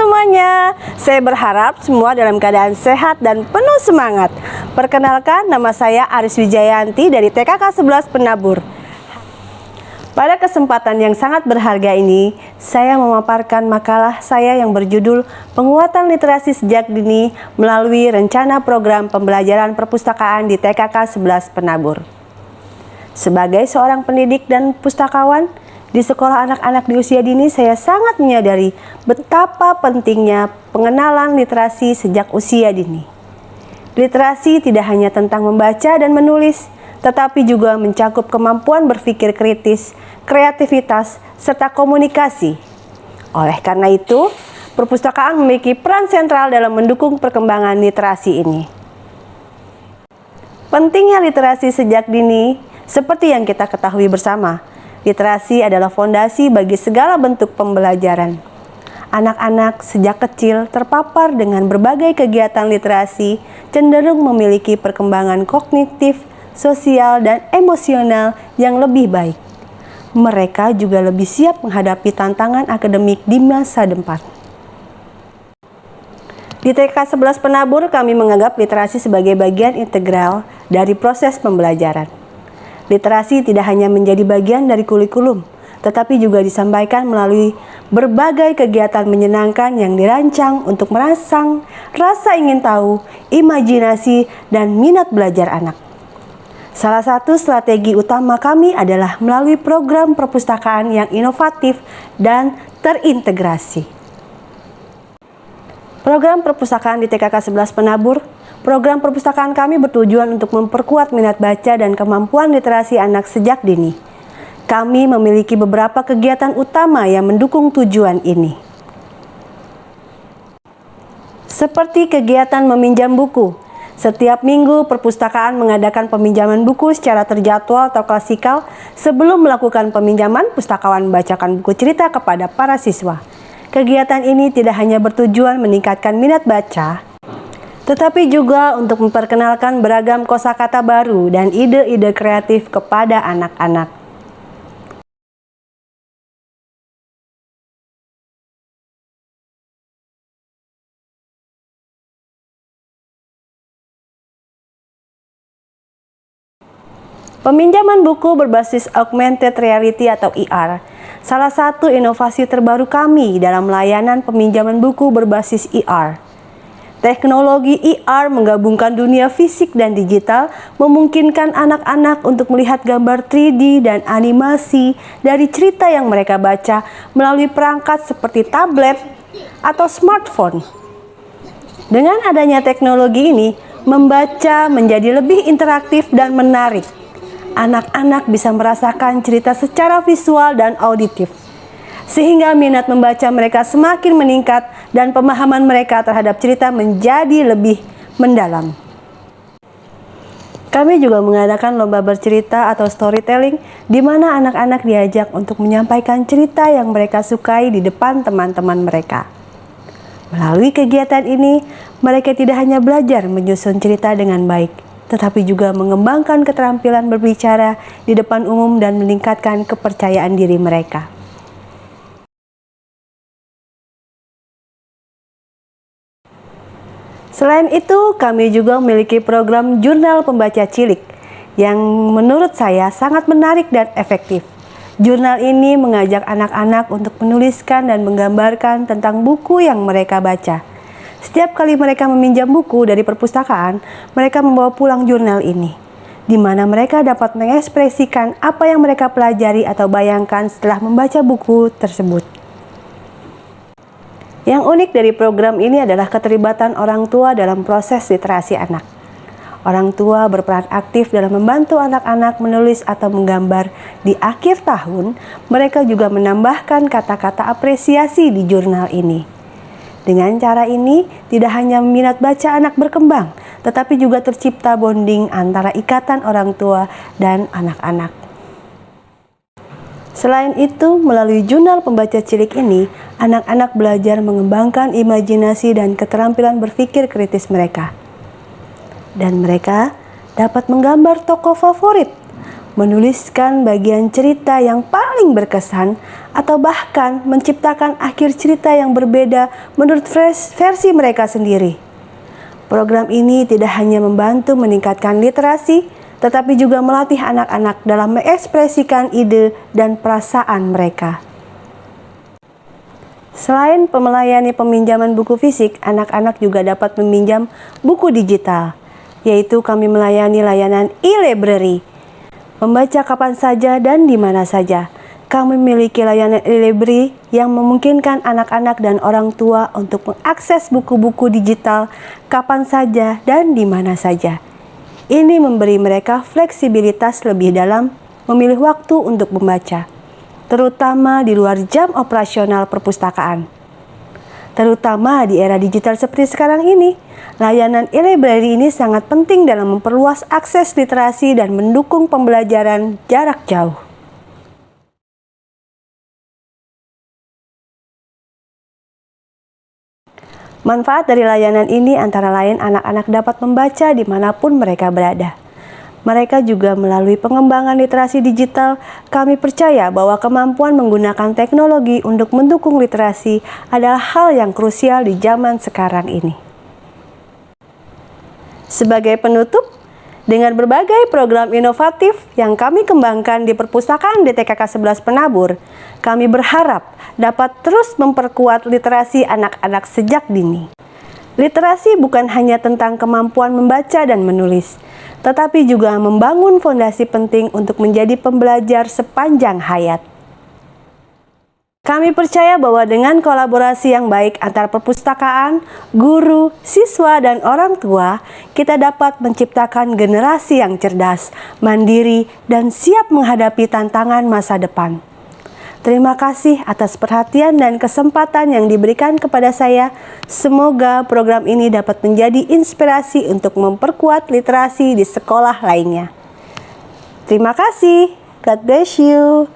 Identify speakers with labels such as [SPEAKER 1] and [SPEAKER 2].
[SPEAKER 1] semuanya, saya berharap semua dalam keadaan sehat dan penuh semangat. Perkenalkan, nama saya Aris Wijayanti dari TKK 11 Penabur. Pada kesempatan yang sangat berharga ini, saya memaparkan makalah saya yang berjudul Penguatan Literasi Sejak Dini melalui rencana program pembelajaran perpustakaan di TKK 11 Penabur. Sebagai seorang pendidik dan pustakawan, di sekolah anak-anak di usia dini, saya sangat menyadari betapa pentingnya pengenalan literasi sejak usia dini. Literasi tidak hanya tentang membaca dan menulis, tetapi juga mencakup kemampuan berpikir kritis, kreativitas, serta komunikasi. Oleh karena itu, perpustakaan memiliki peran sentral dalam mendukung perkembangan literasi ini. Pentingnya literasi sejak dini, seperti yang kita ketahui bersama, literasi adalah fondasi bagi segala bentuk pembelajaran. Anak-anak sejak kecil terpapar dengan berbagai kegiatan literasi cenderung memiliki perkembangan kognitif, sosial, dan emosional yang lebih baik. Mereka juga lebih siap menghadapi tantangan akademik di masa depan. Di TK 11 Penabur, kami menganggap literasi sebagai bagian integral dari proses pembelajaran. Literasi tidak hanya menjadi bagian dari kurikulum, tetapi juga disampaikan melalui berbagai kegiatan menyenangkan yang dirancang untuk merangsang rasa ingin tahu, imajinasi, dan minat belajar anak. Salah satu strategi utama kami adalah melalui program perpustakaan yang inovatif dan terintegrasi. Program perpustakaan di TKK 11 Penabur. Program perpustakaan kami bertujuan untuk memperkuat minat baca dan kemampuan literasi anak sejak dini. Kami memiliki beberapa kegiatan utama yang mendukung tujuan ini. Seperti kegiatan meminjam buku. Setiap minggu, perpustakaan mengadakan peminjaman buku secara terjadwal atau klasikal. Sebelum melakukan peminjaman, pustakawan membacakan buku cerita kepada para siswa. Kegiatan ini tidak hanya bertujuan meningkatkan minat baca, tetapi juga untuk memperkenalkan beragam kosakata baru dan ide-ide kreatif kepada anak-anak. Peminjaman buku berbasis augmented reality atau AR, salah satu inovasi terbaru kami dalam layanan peminjaman buku berbasis AR. Teknologi AR menggabungkan dunia fisik dan digital, memungkinkan anak-anak untuk melihat gambar 3D dan animasi dari cerita yang mereka baca melalui perangkat seperti tablet atau smartphone. Dengan adanya teknologi ini, membaca menjadi lebih interaktif dan menarik. Anak-anak bisa merasakan cerita secara visual dan auditif, sehingga minat membaca mereka semakin meningkat dan pemahaman mereka terhadap cerita menjadi lebih mendalam. Kami juga mengadakan lomba bercerita atau storytelling, di mana anak-anak diajak untuk menyampaikan cerita yang mereka sukai di depan teman-teman mereka. Melalui kegiatan ini, mereka tidak hanya belajar menyusun cerita dengan baik, tetapi juga mengembangkan keterampilan berbicara di depan umum dan meningkatkan kepercayaan diri mereka. Selain itu, kami juga memiliki program jurnal pembaca cilik yang menurut saya sangat menarik dan efektif. Jurnal ini mengajak anak-anak untuk menuliskan dan menggambarkan tentang buku yang mereka baca. Setiap kali mereka meminjam buku dari perpustakaan, mereka membawa pulang jurnal ini, di mana mereka dapat mengekspresikan apa yang mereka pelajari atau bayangkan setelah membaca buku tersebut. Yang unik dari program ini adalah keterlibatan orang tua dalam proses literasi anak. Orang tua berperan aktif dalam membantu anak-anak menulis atau menggambar. Di akhir tahun, mereka juga menambahkan kata-kata apresiasi di jurnal ini. Dengan cara ini, tidak hanya minat baca anak berkembang, tetapi juga tercipta bonding antara ikatan orang tua dan anak-anak. Selain itu, melalui jurnal pembaca cilik ini, anak-anak belajar mengembangkan imajinasi dan keterampilan berpikir kritis mereka. Dan mereka dapat menggambar tokoh favorit, menuliskan bagian cerita yang paling berkesan, atau bahkan menciptakan akhir cerita yang berbeda menurut versi mereka sendiri. Program ini tidak hanya membantu meningkatkan literasi, tetapi juga melatih anak-anak dalam mengekspresikan ide dan perasaan mereka. Selain melayani peminjaman buku fisik, anak-anak juga dapat meminjam buku digital, yaitu kami melayani layanan e-library. Membaca kapan saja dan di mana saja. Kami memiliki layanan e-library yang memungkinkan anak-anak dan orang tua untuk mengakses buku-buku digital kapan saja dan di mana saja. Ini memberi mereka fleksibilitas lebih dalam memilih waktu untuk membaca, terutama di luar jam operasional perpustakaan. Terutama di era digital seperti sekarang ini, layanan e-library ini sangat penting dalam memperluas akses literasi dan mendukung pembelajaran jarak jauh. Manfaat dari layanan ini antara lain anak-anak dapat membaca dimanapun mereka berada. Mereka juga melalui pengembangan literasi digital, kami percaya bahwa kemampuan menggunakan teknologi untuk mendukung literasi adalah hal yang krusial di zaman sekarang ini. Sebagai penutup, dengan berbagai program inovatif yang kami kembangkan di Perpustakaan DTKK 11 Penabur, kami berharap dapat terus memperkuat literasi anak-anak sejak dini. Literasi bukan hanya tentang kemampuan membaca dan menulis, tetapi juga membangun fondasi penting untuk menjadi pembelajar sepanjang hayat. Kami percaya bahwa dengan kolaborasi yang baik antar perpustakaan, guru, siswa, dan orang tua, kita dapat menciptakan generasi yang cerdas, mandiri, dan siap menghadapi tantangan masa depan. Terima kasih atas perhatian dan kesempatan yang diberikan kepada saya. Semoga program ini dapat menjadi inspirasi untuk memperkuat literasi di sekolah lainnya. Terima kasih. God bless you.